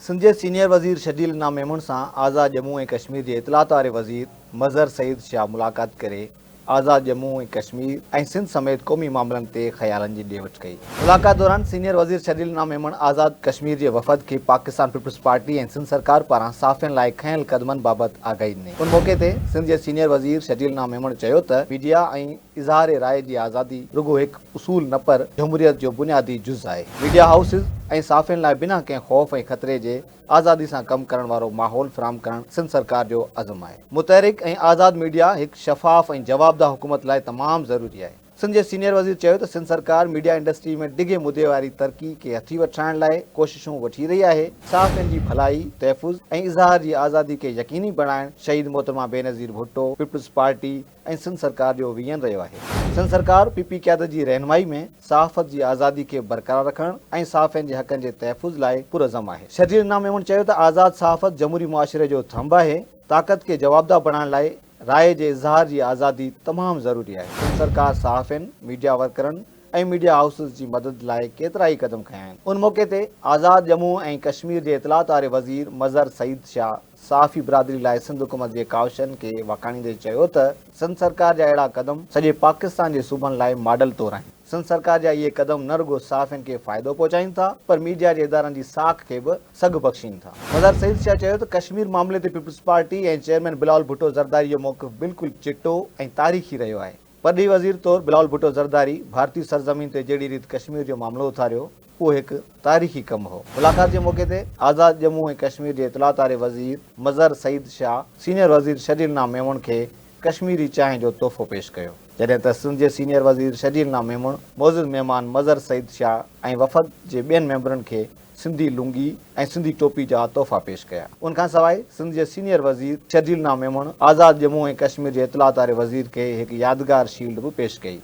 सिंध जे senior वज़ीर शजील इना मेमून सां आज़ाद जम्मू ऐं कश्मीर जे इतलात वारे वज़ीर मज़हर सईद शाह मुलाक़ात करे आज़ाद जम्मू ऐं कश्मीर ऐं सिंध समेत क़ौमी मामलनि ते ख़यालनि जी ॾे वठि कई। मुलाक़ात दौरान सीनियर वज़ीर शजील इना मेमून आज़ाद कश्मीर जे वफ़द खे पाकिस्तान पीपल्स पार्टी ऐं सिंध सरकार पारां साफ़ियुनि लाइ खयल क़दमनि बाबति आगाही ॾिनी। उन मौक़े ते सिंध जे सीनियर वज़ीर शजील इना मेमून चयो त मीडिया ऐं इज़हार राय जी आज़ादी रुॻो हिकु उसूल न पर जमहूरियत जो बुनियादी जुज़ आहे। मीडिया हाउसिस ऐं साफ़ियुनि लाइ बिना कंहिं ख़ौफ़ ऐं ख़तरे जे आज़ादी सां कमु करण वारो माहौल फ़राहम करणु सिंध सरकार जो अज़म आहे। मुतहरिक ऐं आज़ाद मीडिया हिकु शफ़ाफ़ ऐं जवाबदाह हुकूमत लाइ तमामु ज़रूरी आहे। सिंध जे सीनियर वज़ीर चयो त सिंध सरकार मीडिया इंडस्ट्री में डिघे मुदे वारी तरक़ी खे हथी वठाइण लाइ कोशिशूं वठी रही आहे। साफ़ियुनि जी भलाई, तहफ़ुज़ ऐं इज़हार जी आज़ादी खे यकीनी बणाइण शहीद मोहतरमा बेनज़ीर भुट्टो, पीपल्स पार्टी ऐं सिंध सरकार जो विज़न रहियो आहे। सिंध सरकार पीपी क़यादत जी रहनुमाई में सहाफ़त जी आज़ादी खे बरक़रार रखण ऐं साफ़ियुनि जे हक़नि जे तहफ़ुज़ लाइ पुरज़म आहे। शजील इना मेमून चयो त आज़ाद सहाफ़त जमहूरी मुआशिरे जो थंब आहे। ताक़त खे जवाबदाह बणाइण लाइ राय जे इज़हार जी आज़ादी तमामु ज़रूरी आहे। सिंध सरकार सहाफ़ियुनि, मीडिया वर्करनि ऐं मीडिया हाउसिस जी मदद लाइ केतिरा ई क़दम खंया आहिनि। उन मौक़े ते आज़ाद जम्मू ऐं कश्मीर जे इतलात वारे वज़ीर मज़हर सईद शाह सहाफ़ी बिरादरी लाइ सिंध हुकूमत जे कावशनि खे वाखाणींदे चयो त सिंध सरकार जा अहिड़ा क़दम सॼे पाकिस्तान जे सूबनि लाइ मॉडल तौरु आहिनि। सिंध सरकार जा इहे क़दम न रुॻो सहाफ़ियुनि खे फ़ाइदो पहुचाइनि था पर मीडिया जे इदारनि जी साख खे बि सघ बख़्शीनि था। मज़हर सईद शाह चयो त कश्मीर मामले ते पीपल्स पार्टी ऐं चेयरमैन बिलावल भुट्टो ज़रदारी जो मौक़िफ़ बिल्कुलु चिटो ऐं तारीख़ी रहियो आहे। वॾी वज़ीर तौरु बिलावल भुट्टो ज़रदारी भारतीय सरज़मीन ते जहिड़ी रीति कश्मीर जो मामिलो उथारियो उहो हिकु तारीख़ी कमु हो। मुलाक़ात जे मौक़े ते आज़ाद जम्मू ऐं कश्मीर जे इतलात वारे वज़ीर मज़हर सईद शाह सीनियर वज़ीर शजील इना मेमून खे कश्मीरी चांहि जो तोहफ़ो पेश कयो, जॾहिं त सिंध जे सीनियर वज़ीर शजील इना मेमून मौजूदु महिमान मज़हर सईद शाह ऐं वफ़द जे ॿियनि मेंबरनि खे सिंधी लुंगी ऐं सिंधी टोपी जा तोहफ़ा पेश कया। उन खां सवाइ सिंध जे सीनियर वज़ीर शजील इना मेमून आज़ाद जम्मू ऐं कश्मीर जे इतलात वारे वज़ीर खे हिकु यादगार शील्ड बि पेश कई।